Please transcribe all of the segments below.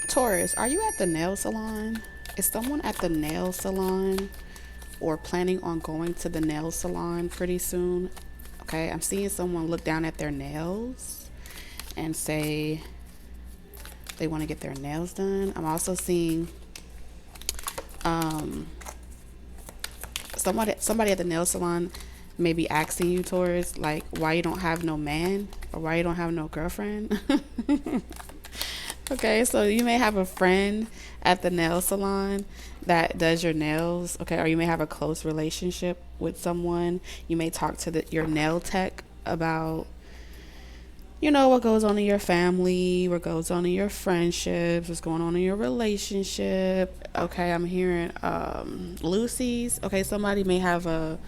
Taurus, are you at the nail salon? Is someone at the nail salon or planning on going to the nail salon pretty soon? Okay, I'm seeing someone look down at their nails and say they want to get their nails done. I'm also seeing um, somebody at the nail salon may be asking you, Taurus, like why you don't have no man or why you don't have no girlfriend. Okay, so you may have a friend at the nail salon that does your nails, okay, or you may have a close relationship with someone. You may talk to your nail tech about, what goes on in your family, what goes on in your friendships, what's going on in your relationship. Okay, I'm hearing Lucy's. Okay, somebody may have a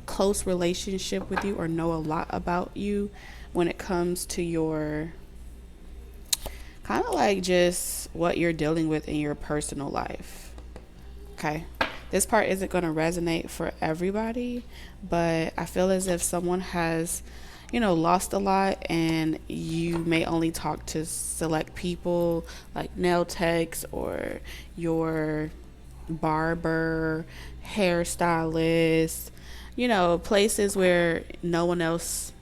close relationship with you or know a lot about you when it comes to your kind of like just what you're dealing with in your personal life. Okay. This part isn't going to resonate for everybody, but I feel as if someone has, lost a lot and you may only talk to select people like nail techs or your barber, hairstylist, places where no one else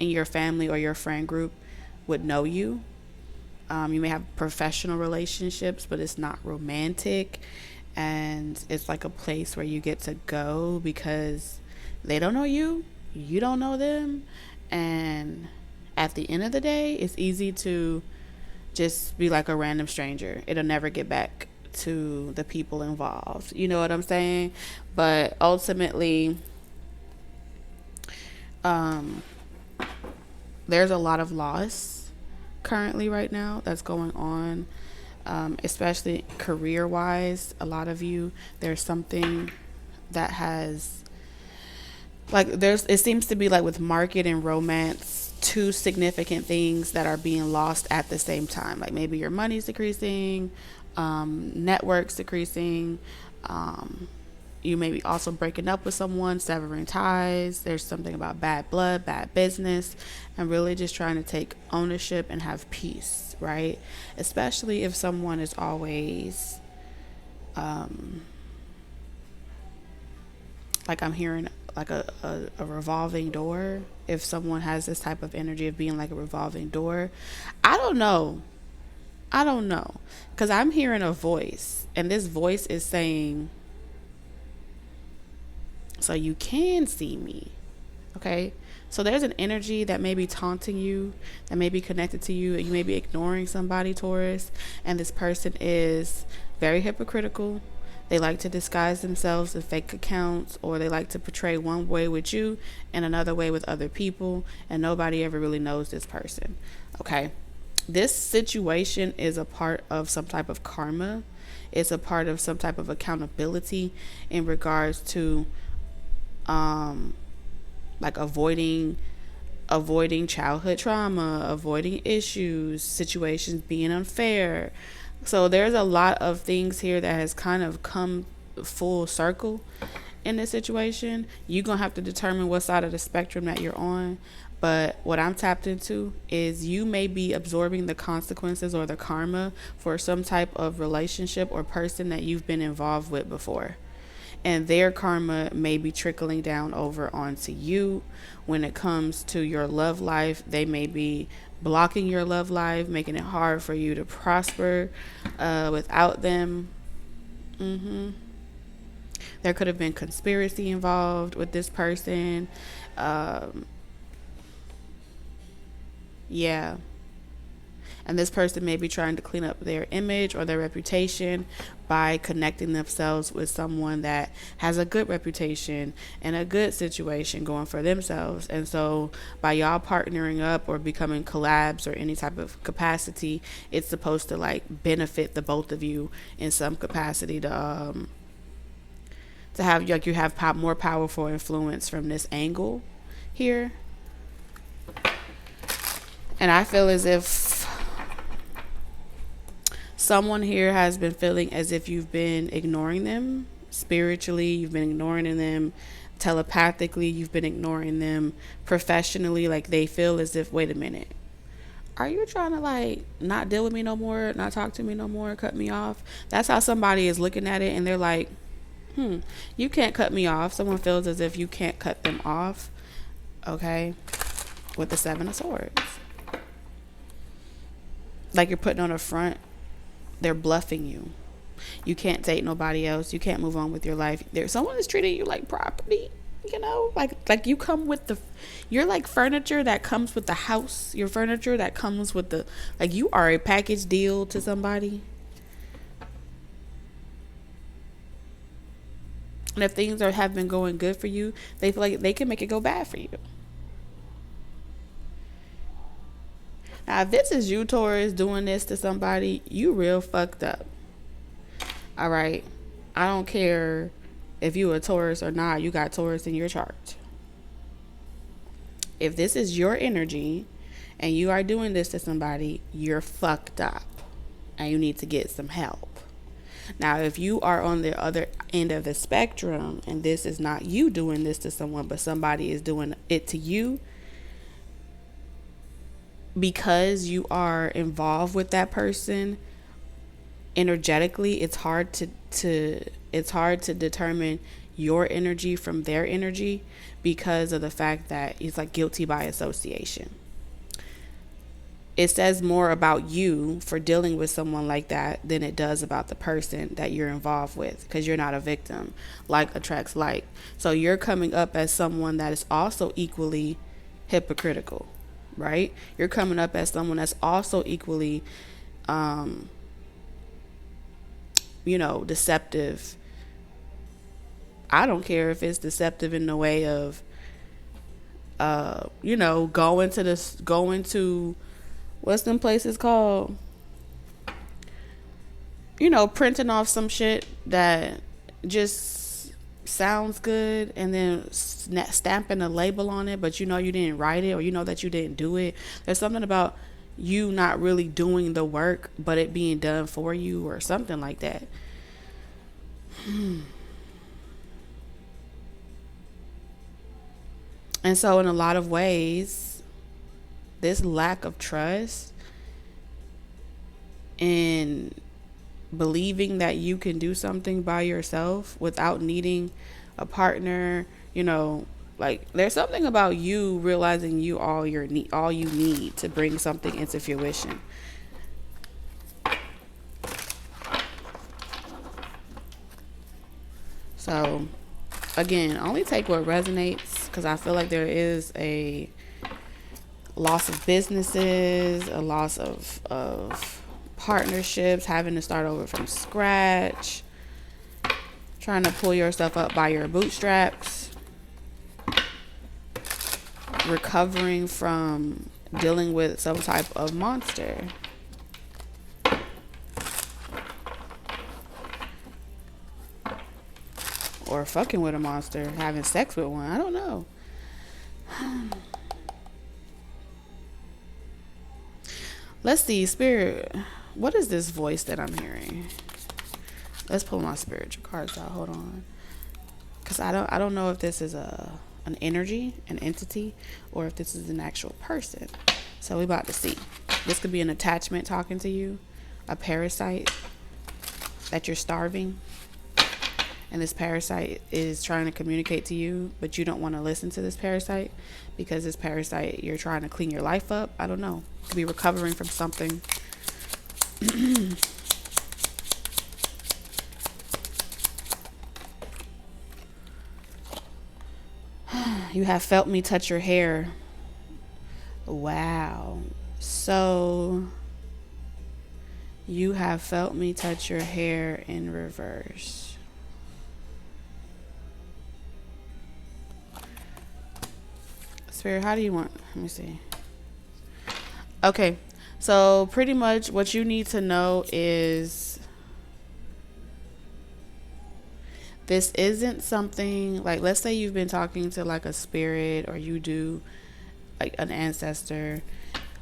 in your family or your friend group would know you. You may have professional relationships, but it's not romantic. And it's like a place where you get to go because they don't know you, you don't know them. And at the end of the day, it's easy to just be like a random stranger. It'll never get back to the people involved. You know what I'm saying? But ultimately, there's a lot of loss currently right now that's going on, especially career wise. A lot of you, there's something that has, like, it seems to be like with market and romance, two significant things that are being lost at the same time. Like maybe your money's decreasing, networks decreasing, you may be also breaking up with someone, severing ties. There's something about bad blood, bad business, and really just trying to take ownership and have peace, right? Especially if someone is always, like I'm hearing like a revolving door. If someone has this type of energy of being like a revolving door, I don't know. Because I'm hearing a voice, and this voice is saying, so you can see me. Okay, so there's an energy that may be taunting you, that may be connected to you. You may be ignoring somebody, Taurus, and this person is very hypocritical. They like to disguise themselves in fake accounts, or they like to portray one way with you and another way with other people, and nobody ever really knows this person. Okay, this situation is a part of some type of karma. It's a part of some type of accountability in regards to like avoiding childhood trauma, avoiding issues, situations being unfair. So there's a lot of things here that has kind of come full circle in this situation. You're gonna have to determine what side of the spectrum that you're on. But what I'm tapped into is you may be absorbing the consequences or the karma for some type of relationship or person that you've been involved with before, and their karma may be trickling down over onto you. When it comes to your love life, they may be blocking your love life, making it hard for you to prosper without them. There could have been conspiracy involved with this person. Yeah, and this person may be trying to clean up their image or their reputation by connecting themselves with someone that has a good reputation and a good situation going for themselves. And so by y'all partnering up or becoming collabs or any type of capacity, it's supposed to like benefit the both of you in some capacity to have, like, you have more powerful influence from this angle here. And I feel as if someone here has been feeling as if you've been ignoring them spiritually, you've been ignoring them telepathically, you've been ignoring them professionally. Like they feel as if, wait a minute, are you trying to like not deal with me no more, not talk to me no more, cut me off? That's how somebody is looking at it, and they're like, you can't cut me off. Someone feels as if you can't cut them off. Okay, with the Seven of Swords, like you're putting on a front. They're bluffing you. You can't date nobody else. You can't move on with your life. There's someone is treating you like property. You know, like you come with the, you're like furniture that comes with the house. Your furniture that comes with the, like you are a package deal to somebody. And if things have been going good for you, they feel like they can make it go bad for you. Now, if this is you, Taurus, doing this to somebody, you real fucked up. All right. I don't care if you a Taurus or not. You got Taurus in your chart. If this is your energy and you are doing this to somebody, you're fucked up and you need to get some help. Now, if you are on the other end of the spectrum and this is not you doing this to someone, but somebody is doing it to you, because you are involved with that person energetically, it's hard to determine your energy from their energy because of the fact that it's like guilty by association. It says more about you for dealing with someone like that than it does about the person that you're involved with, because you're not a victim. Like attracts like. So you're coming up as someone that is also equally hypocritical, right? You're coming up as someone that's also equally deceptive. I don't care if it's deceptive in the way of going to what's them places called, printing off some shit that just sounds good and then stamping a label on it, but you didn't write it, or that you didn't do it. There's something about you not really doing the work, but it being done for you or something like that. And so in a lot of ways, this lack of trust and believing that you can do something by yourself without needing a partner, like there's something about you realizing you all you need to bring something into fruition. So again, only take what resonates, because I feel like there is a loss of businesses, a loss of partnerships, having to start over from scratch, trying to pull yourself up by your bootstraps, recovering from dealing with some type of monster. Or fucking with a monster, having sex with one. I don't know. Let's see, Spirit. What is this voice that I'm hearing? Let's pull my spiritual cards out. Hold on, because I don't know if this is an energy, an entity, or if this is an actual person. So we about to see. This could be an attachment talking to you, a parasite that you're starving, and this parasite is trying to communicate to you, but you don't want to listen to this parasite because this parasite, you're trying to clean your life up. I don't know. Could be recovering from something. You have felt me touch your hair. Wow. So you have felt me touch your hair in reverse. Spirit, how do you want? Let me see. Okay. So pretty much what you need to know is this isn't something like, let's say you've been talking to like a spirit, or you do like an ancestor.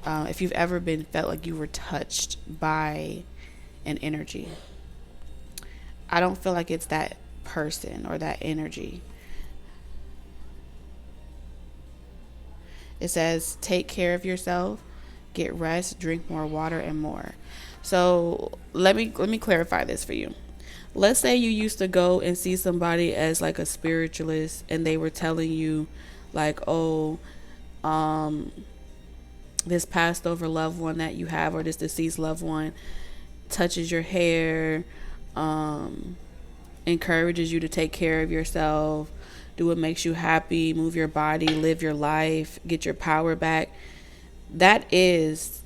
If you've ever felt like you were touched by an energy, I don't feel like it's that person or that energy. It says take care of yourself, get rest, drink more water, and more. So let me clarify this for you. Let's say you used to go and see somebody as like a spiritualist, and they were telling you like, oh, um this passed over loved one that you have, or this deceased loved one, touches your hair, um encourages you to take care of yourself, do what makes you happy, move your body, live your life, get your power back. That is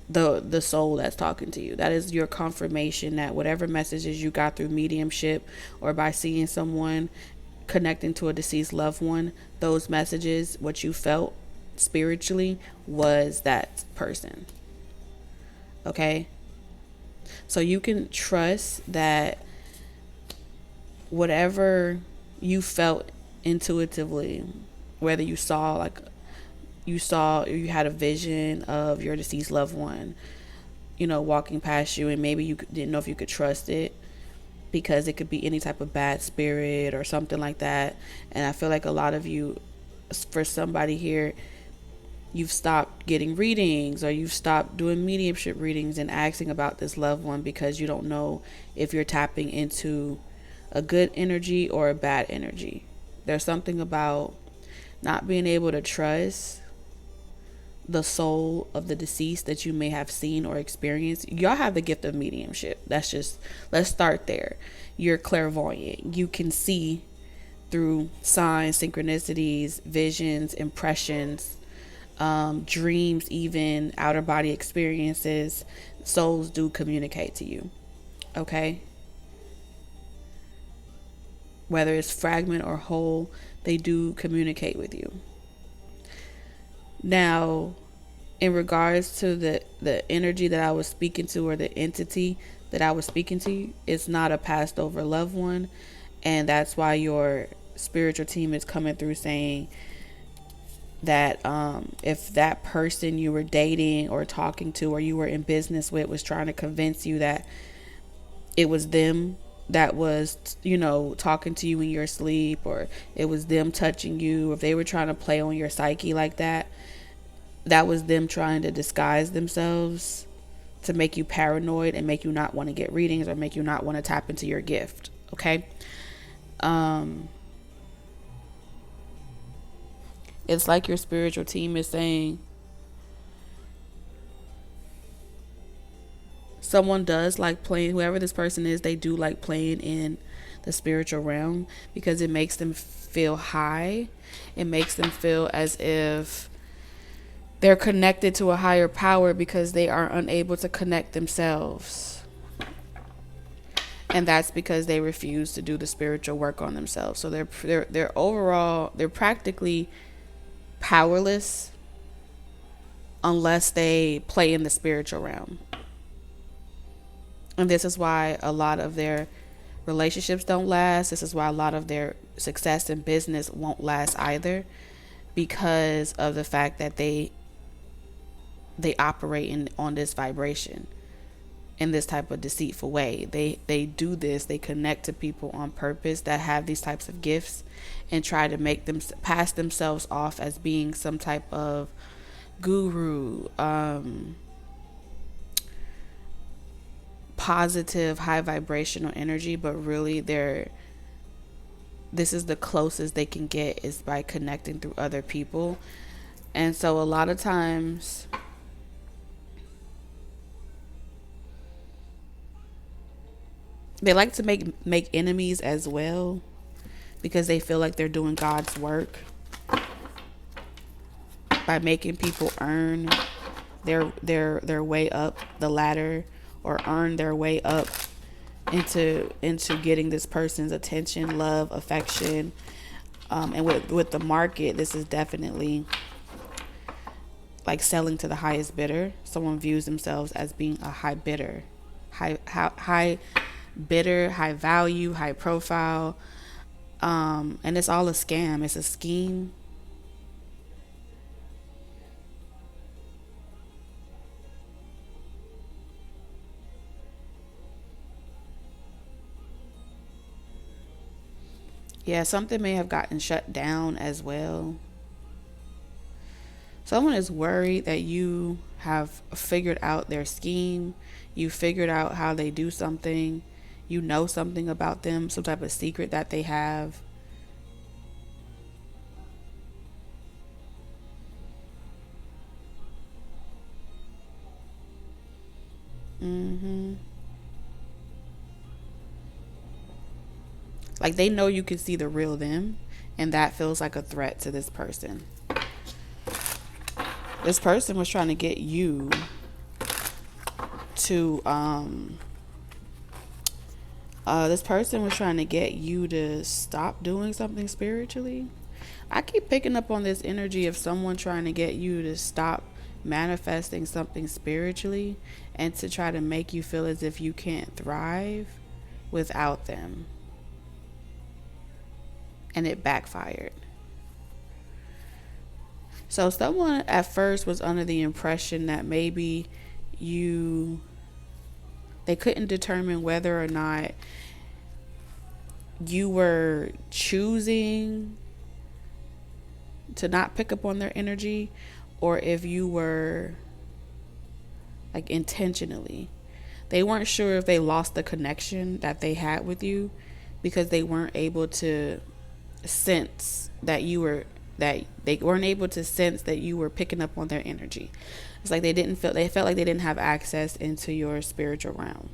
the soul that's talking to you. That is your confirmation that whatever messages you got through mediumship or by seeing someone connecting to a deceased loved one, those messages, what you felt spiritually, was that person. Okay? So you can trust that whatever you felt intuitively, whether you had a vision of your deceased loved one, walking past you, and maybe you didn't know if you could trust it because it could be any type of bad spirit or something like that. And I feel like a lot of you, for somebody here, you've stopped getting readings, or you've stopped doing mediumship readings and asking about this loved one because you don't know if you're tapping into a good energy or a bad energy. There's something about not being able to trust the soul of the deceased that you may have seen or experienced. Y'all have the gift of mediumship. Let's start there. You're clairvoyant. You can see through signs, synchronicities, visions, impressions, dreams, even outer body experiences. Souls do communicate to you. Okay? Whether it's fragment or whole, they do communicate with you. Now, in regards to the energy that I was speaking to, or the entity that I was speaking to, it's not a passed over loved one. And that's why your spiritual team is coming through saying that if that person you were dating or talking to or you were in business with was trying to convince you that it was them that was, talking to you in your sleep, or it was them touching you, if they were trying to play on your psyche like that, that was them trying to disguise themselves to make you paranoid and make you not want to get readings or make you not want to tap into your gift. Okay? It's like your spiritual team is saying someone does like playing, whoever this person is, they do like playing in the spiritual realm because it makes them feel high. It makes them feel as if they're connected to a higher power because they are unable to connect themselves. And that's because they refuse to do the spiritual work on themselves. So they're practically powerless unless they play in the spiritual realm. And this is why a lot of their relationships don't last. This is why a lot of their success in business won't last either, because of the fact that they operate on this vibration in this type of deceitful way. They do this. They connect to people on purpose that have these types of gifts and try to make them pass themselves off as being some type of guru, positive, high vibrational energy, but really this is the closest they can get, is by connecting through other people. And so a lot of times they like to make enemies as well, because they feel like they're doing God's work by making people earn their way up the ladder, or earn their way up into getting this person's attention, love, affection. And with the market, this is definitely like selling to the highest bidder. Someone views themselves as being a high bidder, high bidder, high value, high profile. And it's all a scam. It's a scheme. Yeah, something may have gotten shut down as well. Someone is worried that you have figured out their scheme. You figured out how they do something. You know something about them, some type of secret that they have. Like they know you can see the real them, and that feels like a threat to this person. This person was trying to get you to this person was trying to get you to stop doing something spiritually. I keep picking up on this energy of someone trying to get you to stop manifesting something spiritually and to try to make you feel as if you can't thrive without them. And it backfired. So someone at first was under the impression that maybe they couldn't determine whether or not you were choosing to not pick up on their energy, or if you were like intentionally. They weren't sure if they lost the connection that they had with you because they weren't able to sense that you were picking up on their energy. It's like they felt like they didn't have access into your spiritual realm,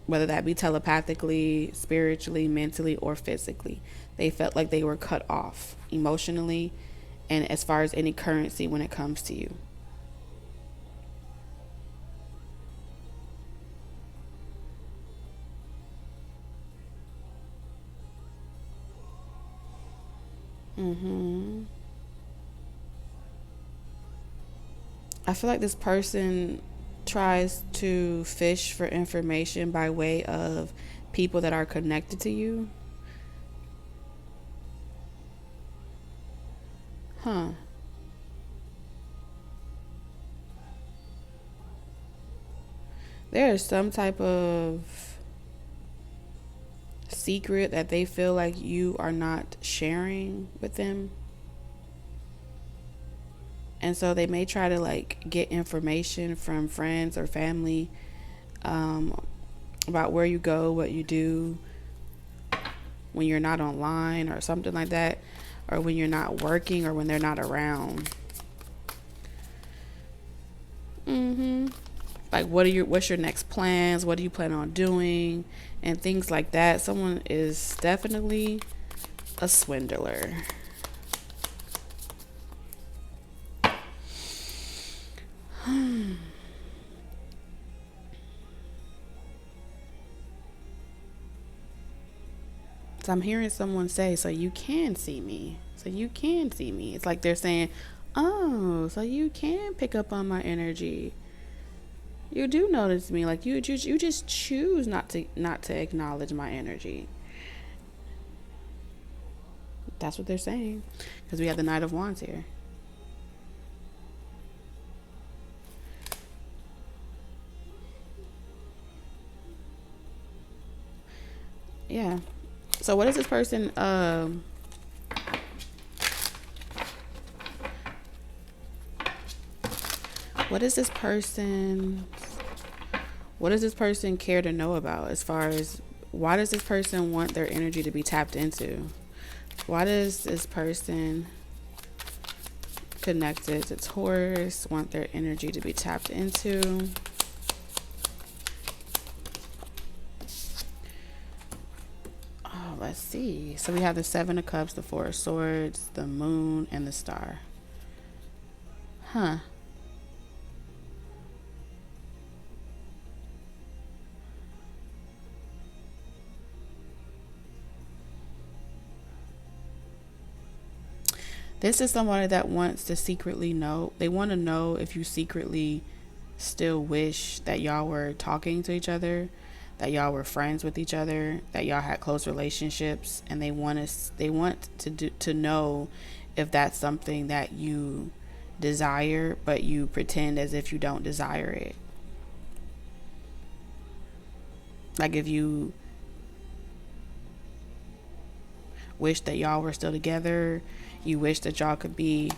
whether that be telepathically, spiritually, mentally, or physically. They felt like they were cut off emotionally and as far as any currency when it comes to you. I feel like this person tries to fish for information by way of people that are connected to you. There is some type of secret that they feel like you are not sharing with them. And so they may try to like get information from friends or family about where you go, what you do when you're not online or something like that, or when you're not working or when they're not around. Like what's your next plans? What do you plan on doing? And things like that. Someone is definitely a swindler. So I'm hearing someone say, so you can see me. So you can see me. It's like they're saying, oh, so you can pick up on my energy. You do notice me. Like you just choose not to acknowledge my energy. That's what they're saying. Because we have the Knight of Wands here. Yeah. So what is this person what does this person care to know about, as far as why does this person want their energy to be tapped into? Why does this person connected to Taurus want their energy to be tapped into? Oh, let's see. So we have the Seven of Cups, the Four of Swords, the Moon, and the Star. This is somebody that wants to secretly know. They want to know if you secretly still wish that y'all were talking to each other, that y'all were friends with each other, that y'all had close relationships, and they want to know if that's something that you desire, but you pretend as if you don't desire it. Like if you wish that y'all were still together, you wish that y'all could be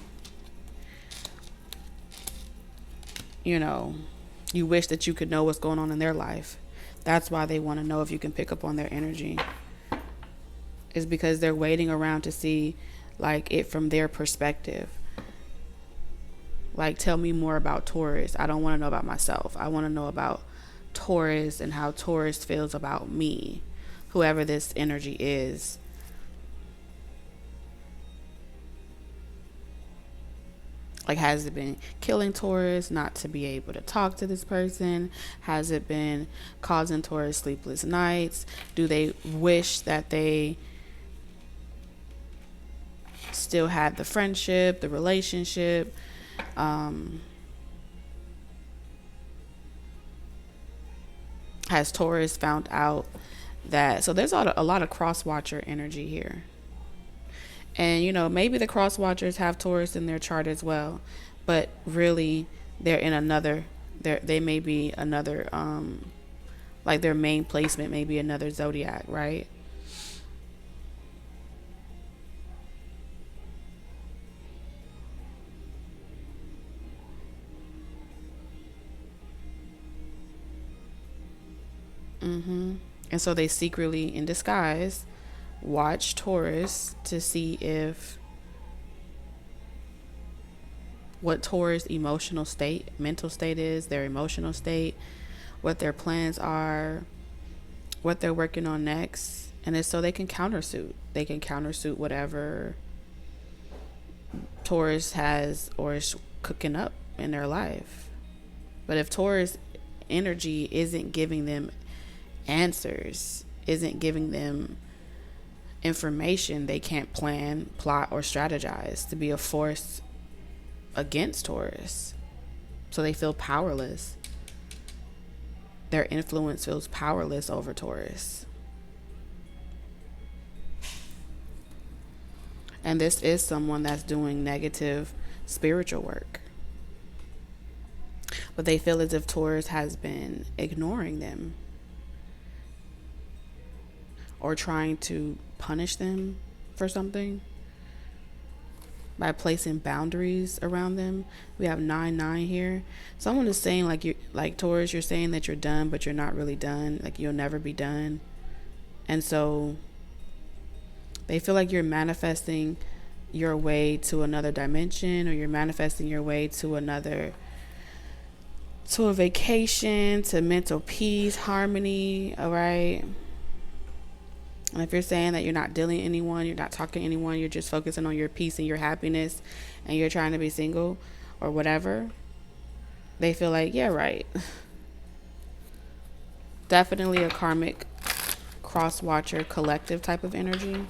you know, you wish that you could know what's going on in their life. That's why they want to know if you can pick up on their energy. Is because they're waiting around to see like it from their perspective. Like, tell me more about Taurus. I don't want to know about myself. I want to know about Taurus and how Taurus feels about me, whoever this energy is. Like, has it been killing Taurus not to be able to talk to this person? Has it been causing Taurus sleepless nights? Do they wish that they still had the friendship, the relationship? Has Taurus found out that... So there's a lot of cross-watcher energy here. And, you know, maybe the cross-watchers have Taurus in their chart as well. But really, they're in another... They may be another... like their main placement may be another zodiac, right? And so they secretly, in disguise, watch Taurus to see if what Taurus emotional state, mental state is, their emotional state, what their plans are, what they're working on next. And it's so they can countersuit. They can countersuit whatever Taurus has or is cooking up in their life. But if Taurus energy isn't giving them answers, isn't giving them information, they can't plan, plot, or strategize to be a force against Taurus. So they feel powerless. Their influence feels powerless over Taurus. And this is someone that's doing negative spiritual work. But they feel as if Taurus has been ignoring them or trying to punish them for something by placing boundaries around them. We have 9-9 here. Someone is saying like Taurus, you're saying that you're done, but you're not really done. Like, you'll never be done. And so they feel like you're manifesting your way to another dimension, or you're manifesting your way to a vacation, to mental peace, harmony. All right. And if you're saying that you're not dealing with anyone, you're not talking to anyone, you're just focusing on your peace and your happiness, and you're trying to be single or whatever, they feel like, yeah, right. Definitely a karmic cross-watcher collective type of energy.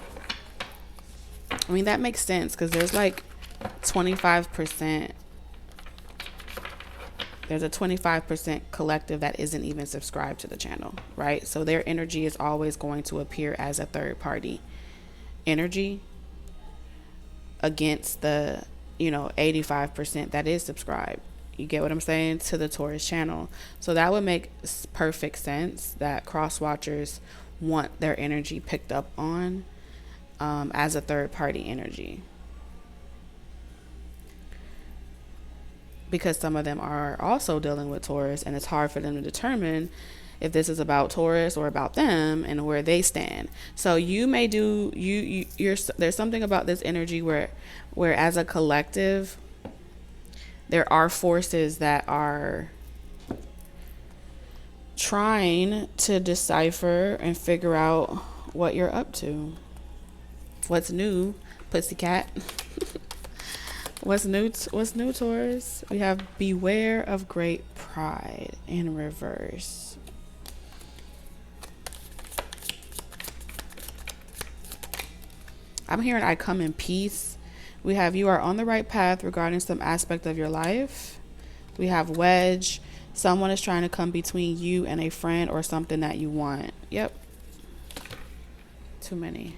I mean, that makes sense because there's like 25%. There's a 25% collective that isn't even subscribed to the channel, right? So their energy is always going to appear as a third party energy against the, 85% that is subscribed. You get what I'm saying? To the Taurus channel. So that would make perfect sense that cross watchers want their energy picked up on as a third party energy. Because some of them are also dealing with Taurus, and it's hard for them to determine if this is about Taurus or about them and where they stand. So you may there's something about this energy where as a collective, there are forces that are trying to decipher and figure out what you're up to. What's new, pussycat? What's new, Taurus? We have beware of great pride in reverse. I'm hearing I come in peace. We have you are on the right path regarding some aspect of your life. We have wedge. Someone is trying to come between you and a friend or something that you want. Yep. Too many.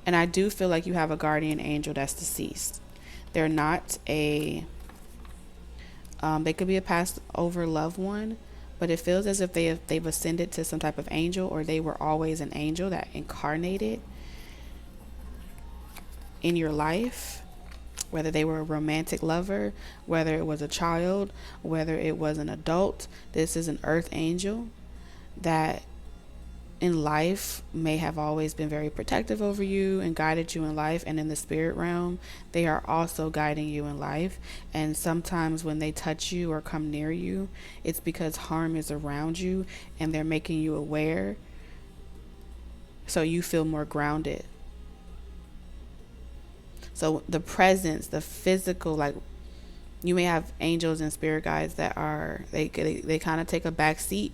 And I do feel like you have a guardian angel that's deceased. They're not they could be a past over loved one, but it feels as if they've ascended to some type of angel, or they were always an angel that incarnated in your life. whether they were a romantic lover, whether it was a child, whether it was an adult. This is an earth angel that in life may have always been very protective over you and guided you in life, and in the spirit realm they are also guiding you in life. And sometimes when they touch you or come near you, it's because harm is around you and they're making you aware, so you feel more grounded. So the presence, the physical, like, you may have angels and spirit guides that are, they kind of take a back seat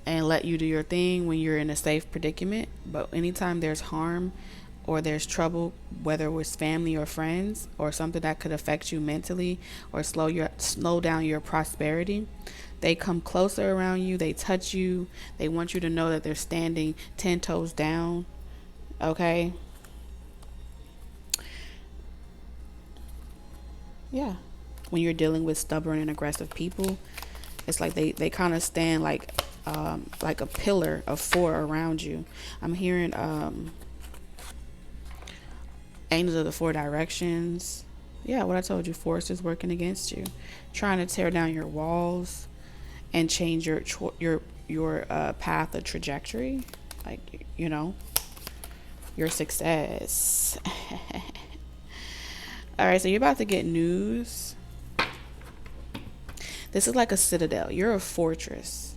and let you do your thing when you're in a safe predicament. But anytime there's harm or there's trouble, whether it was family or friends or something that could affect you mentally or slow down your prosperity, they come closer around you, they touch you, they want you to know that they're standing 10 toes down. Okay? Yeah. When you're dealing with stubborn and aggressive people, it's like they kind of stand like a pillar of 4 around you. I'm hearing angels of the 4 directions. Yeah, what I told you, forces working against you, trying to tear down your walls and change your path of trajectory, like, you know, your success. All right, so you're about to get news. This is like a citadel. You're a fortress.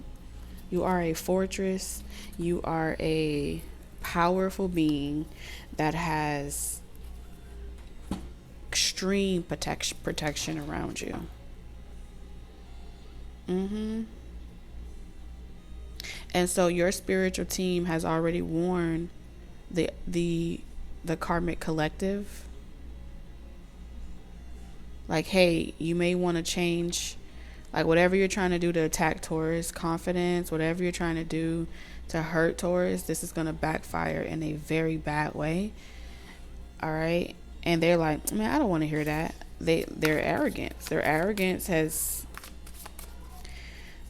You are a fortress. You are a powerful being that has extreme protection around you. And so your spiritual team has already warned the karmic collective, like, hey, you may want to change, like, whatever you're trying to do to attack Taurus confidence, whatever you're trying to do to hurt Taurus, this is going to backfire in a very bad way. All right? And they're like, man, I don't want to hear that. Their arrogance has,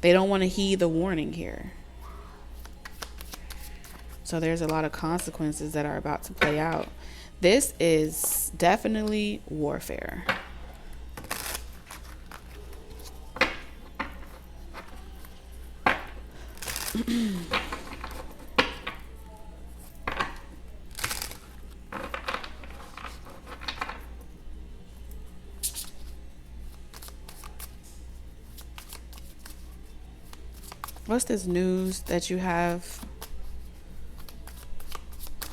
they don't want to heed the warning here. So there's a lot of consequences that are about to play out. This is definitely warfare. What's this news that you have?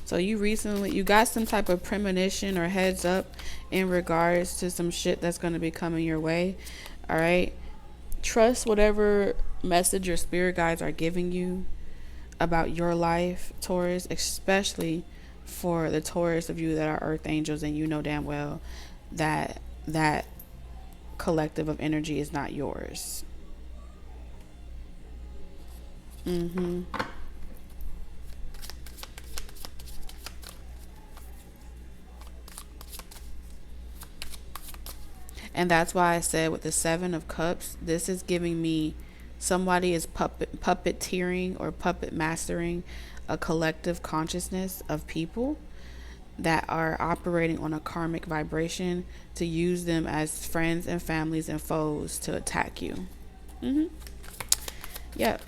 So you got some type of premonition or heads up in regards to some shit that's going to be coming your way. All right. Trust whatever message your spirit guides are giving you about your life, Taurus, especially for the Taurus of you that are earth angels, and you know damn well that that collective of energy is not yours. And that's why I said with the 7 of Cups, this is giving me somebody is puppeteering or puppet mastering a collective consciousness of people that are operating on a karmic vibration to use them as friends and families and foes to attack you. Yep.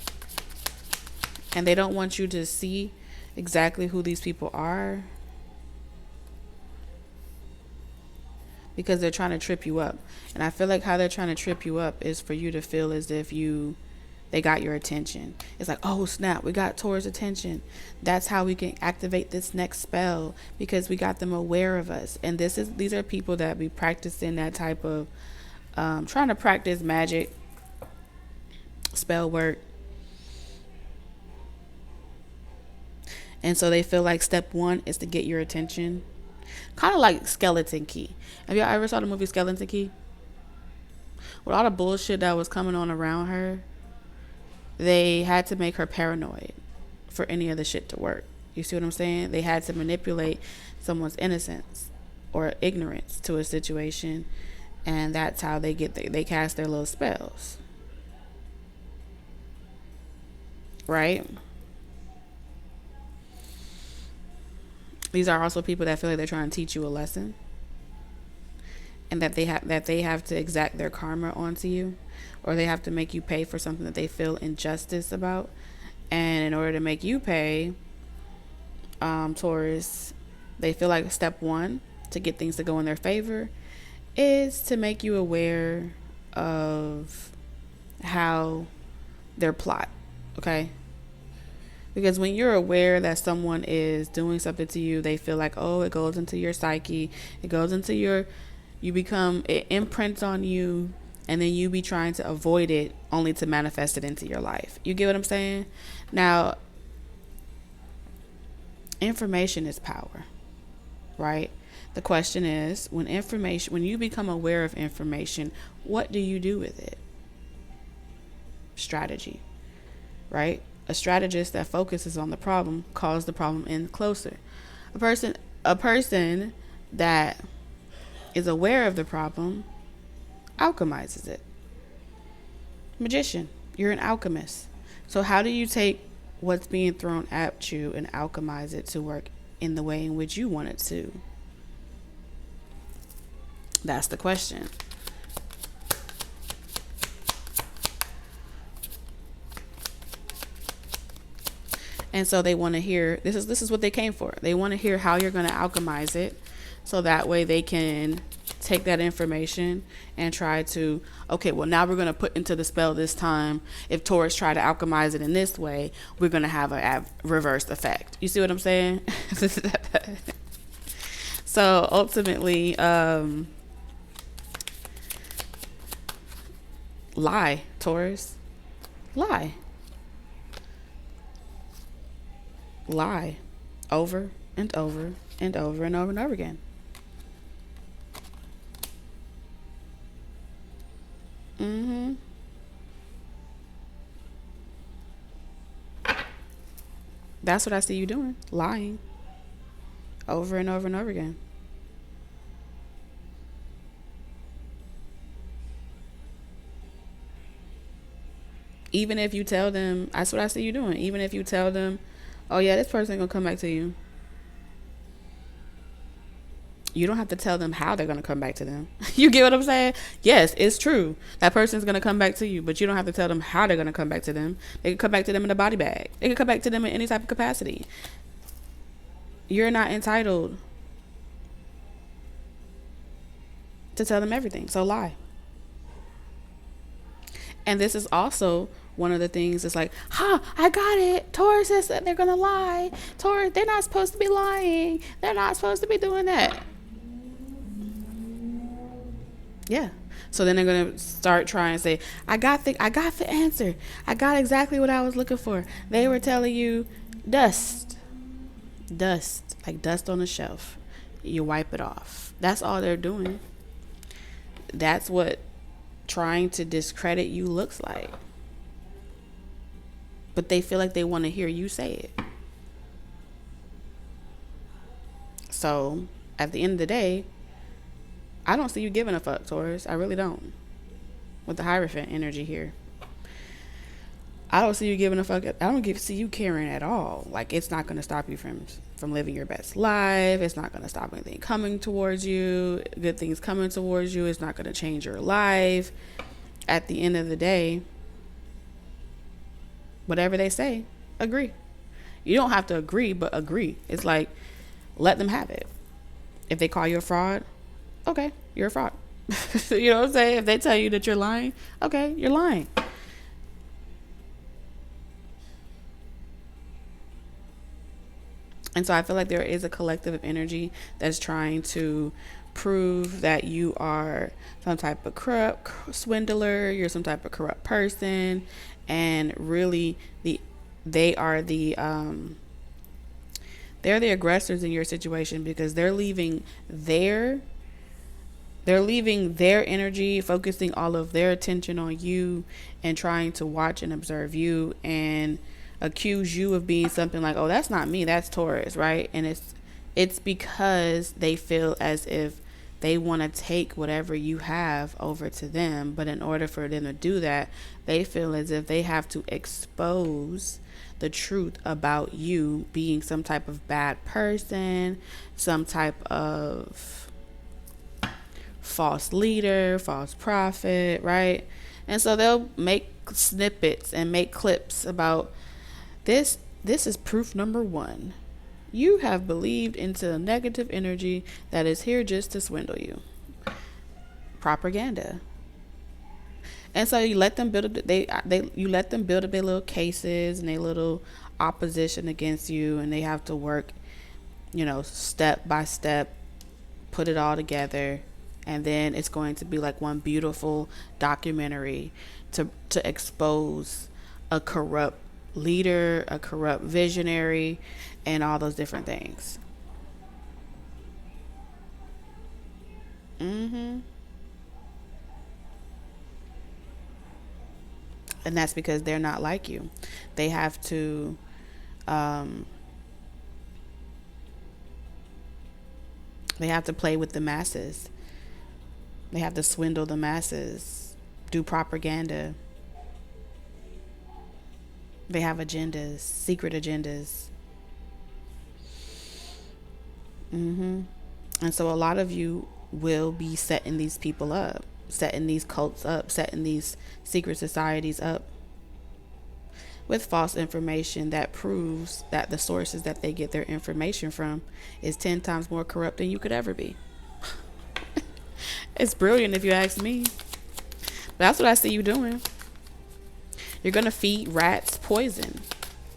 And they don't want you to see exactly who these people are, because they're trying to trip you up. And I feel like how they're trying to trip you up is for you to feel as if they got your attention. It's like, oh snap, we got Taurus attention. That's how we can activate this next spell, because we got them aware of us. And these are people that be practicing that type of trying to practice magic, spell work. And so they feel like step 1 is to get your attention. Kind of like Skeleton Key. Have y'all ever saw the movie Skeleton Key? With all the bullshit that was coming on around her, they had to make her paranoid for any of the shit to work. You see what I'm saying? They had to manipulate someone's innocence or ignorance to a situation, and that's how they cast their little spells. Right? These are also people that feel like they're trying to teach you a lesson. and that they have to exact their karma onto you, or they have to make you pay for something that they feel injustice about. And in order to make you pay, Taurus, they feel like step one to get things to go in their favor is to make you aware of how their plot, okay? Because when you're aware that someone is doing something to you, they feel like, oh, it goes into your psyche, it goes into it imprints on you, and then you be trying to avoid it only to manifest it into your life. You get what I'm saying? Now, information is power, right? The question is, when you become aware of information, what do you do with it? Strategy, right? A strategist that focuses on the problem calls the problem in closer. A person that is aware of the problem alchemizes it. Magician, you're an alchemist. So how do you take what's being thrown at you and alchemize it to work in the way in which you want it to? That's the question. And so they want to hear, this is what they came for. They want to hear how you're going to alchemize it, so that way they can take that information and try to, okay, well, now we're going to put into the spell this time. If Taurus try to alchemize it in this way, we're going to have a reversed effect. You see what I'm saying? So ultimately, lie, Taurus. Lie. Lie over and over and over and over and over again. That's what I see you doing. Lying over and over and over again. Even if you tell them, that's what I see you doing. Even if you tell them, oh yeah, this person gonna come back to you, you don't have to tell them how they're gonna come back to them. You get what I'm saying? Yes, it's true. That person's gonna come back to you, but you don't have to tell them how they're gonna come back to them. They can come back to them in a body bag. They can come back to them in any type of capacity. You're not entitled to tell them everything. So lie. And this is also one of the things. It's like, I got it. Taurus says that they're going to lie. Taurus, they're not supposed to be lying. They're not supposed to be doing that. Yeah. So then they're going to start trying to say, I got the answer. I got exactly what I was looking for. They were telling you dust, like dust on a shelf. You wipe it off. That's all they're doing. That's what trying to discredit you looks like. But they feel like they want to hear you say it. So at the end of the day, I don't see you giving a fuck, Taurus. I really don't. With the Hierophant energy here, I don't see you giving a fuck. I don't see you caring at all. Like, it's not going to stop you from living your best life. It's not going to stop anything coming towards you. Good things coming towards you. It's not going to change your life. At the end of the day, whatever they say, agree. You don't have to agree, but agree. It's like, let them have it. If they call you a fraud, okay, you're a fraud. You know what I'm saying? If they tell you that you're lying, okay, you're lying. And so I feel like there is a collective of energy that's trying to prove that you are some type of corrupt swindler, you're some type of corrupt person, and really they're the aggressors in your situation, because they're leaving their energy, focusing all of their attention on you and trying to watch and observe you and accuse you of being something like, oh, that's not me, that's Taurus, right? And it's because they feel as if they want to take whatever you have over to them, but in order for them to do that, they feel as if they have to expose the truth about you being some type of bad person, some type of false leader, false prophet, right? And so they'll make snippets and make clips about this. This is proof number 1. You have believed into a negative energy that is here just to swindle you. Propaganda. And so you let them build up, you let them build up their little cases and their little opposition against you, and they have to work, step by step, put it all together, and then it's going to be like one beautiful documentary to expose a corrupt leader, a corrupt visionary, and all those different things. And that's because they're not like you. They have to play with the masses. They have to swindle the masses, do propaganda. They have agendas, secret agendas. And so a lot of you will be setting these people up, setting these cults up, setting these secret societies up with false information that proves that the sources that they get their information from is 10 times more corrupt than you could ever be. It's brilliant if you ask me. But that's what I see you doing. You're going to feed rats poison,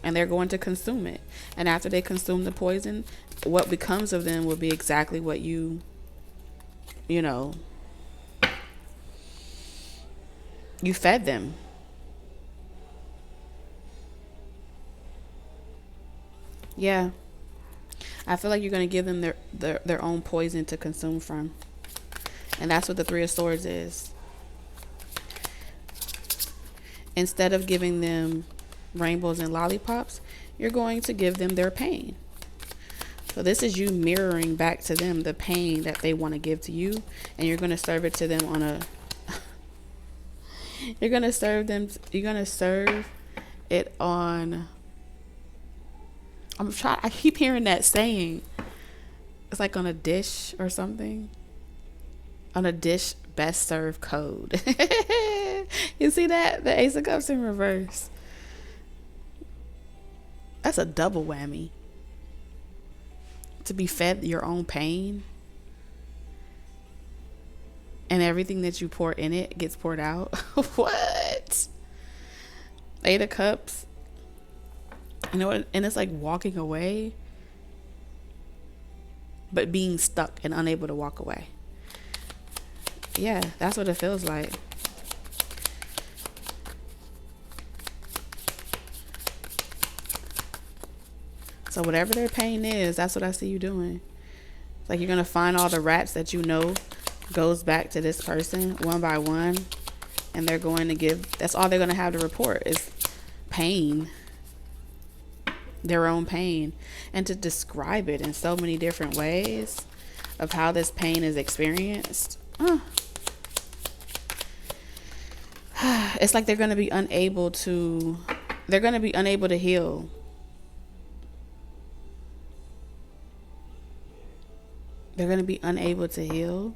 and they're going to consume it. And after they consume the poison, what becomes of them will be exactly what you fed them. Yeah. I feel like you're going to give them their own poison to consume from. And that's what the 3 of Swords is. Instead of giving them rainbows and lollipops, you're going to give them their pain. So this is you mirroring back to them the pain that they want to give to you, and you're going to serve it to them on a you're going to serve it on I keep hearing that saying. It's like on a dish or something. On a dish best served code. You see that? The Ace of Cups in reverse. That's a double whammy. To be fed your own pain, and everything that you pour in it gets poured out. What? 8 of Cups. And it's like walking away, but being stuck and unable to walk away. Yeah, that's what it feels like. So whatever their pain is, that's what I see you doing. It's like you're going to find all the rats that goes back to this person one by one. And they're going to that's all they're going to have to report is pain. Their own pain. And to describe it in so many different ways of how this pain is experienced. It's like they're going to be unable to heal. They're going to be unable to heal.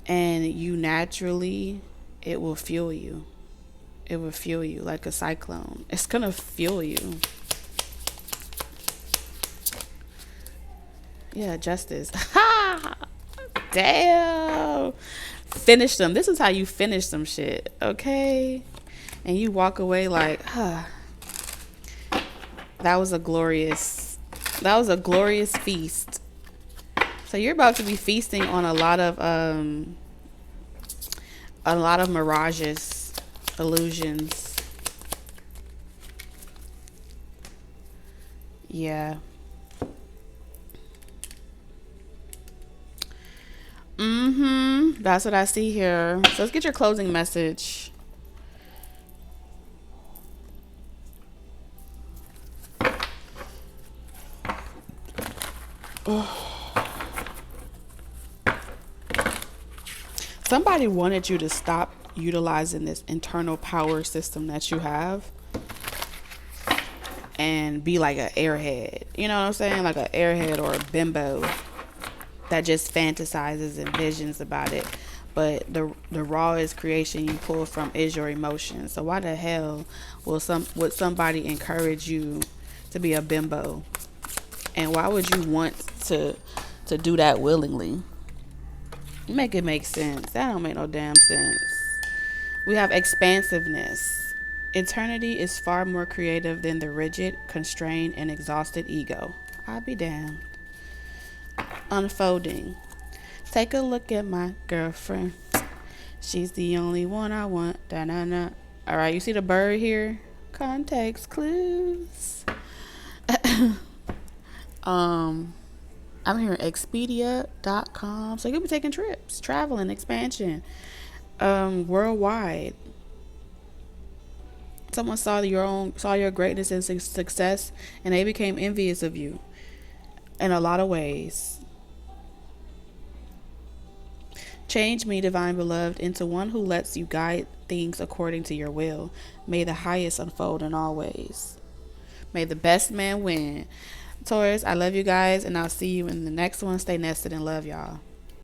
And you naturally, it will fuel you. It will fuel you like a cyclone. It's going to fuel you. Yeah, justice. Ha! Damn. Finish them. This is how you finish some shit, okay? And you walk away like, that was a glorious feast. So you're about to be feasting on a lot of mirages, illusions. Yeah. That's what I see here. So let's get your closing message. Somebody wanted you to stop utilizing this internal power system that you have and be like an airhead. You know what I'm saying? Like an airhead or a bimbo. that just fantasizes and visions about it. But the rawest creation you pull from is your emotions. So why the hell would somebody encourage you to be a bimbo? And why would you want to do that willingly? Make it make sense. That don't make no damn sense. We have expansiveness. Eternity is far more creative than the rigid, constrained, and exhausted ego. I'll be damned. Unfolding. Take a look at my girlfriend. She's the only one I want. Da-na-na. All right, you see the bird here? Context clues. I'm here at Expedia.com. So you'll be taking trips, traveling, expansion, worldwide. Someone saw your greatness and success, and they became envious of you in a lot of ways. Change me, divine beloved, into one who lets you guide things according to your will. May the highest unfold in all ways. May the best man win. Taurus, I love you guys, and I'll see you in the next one. Stay nested and love y'all.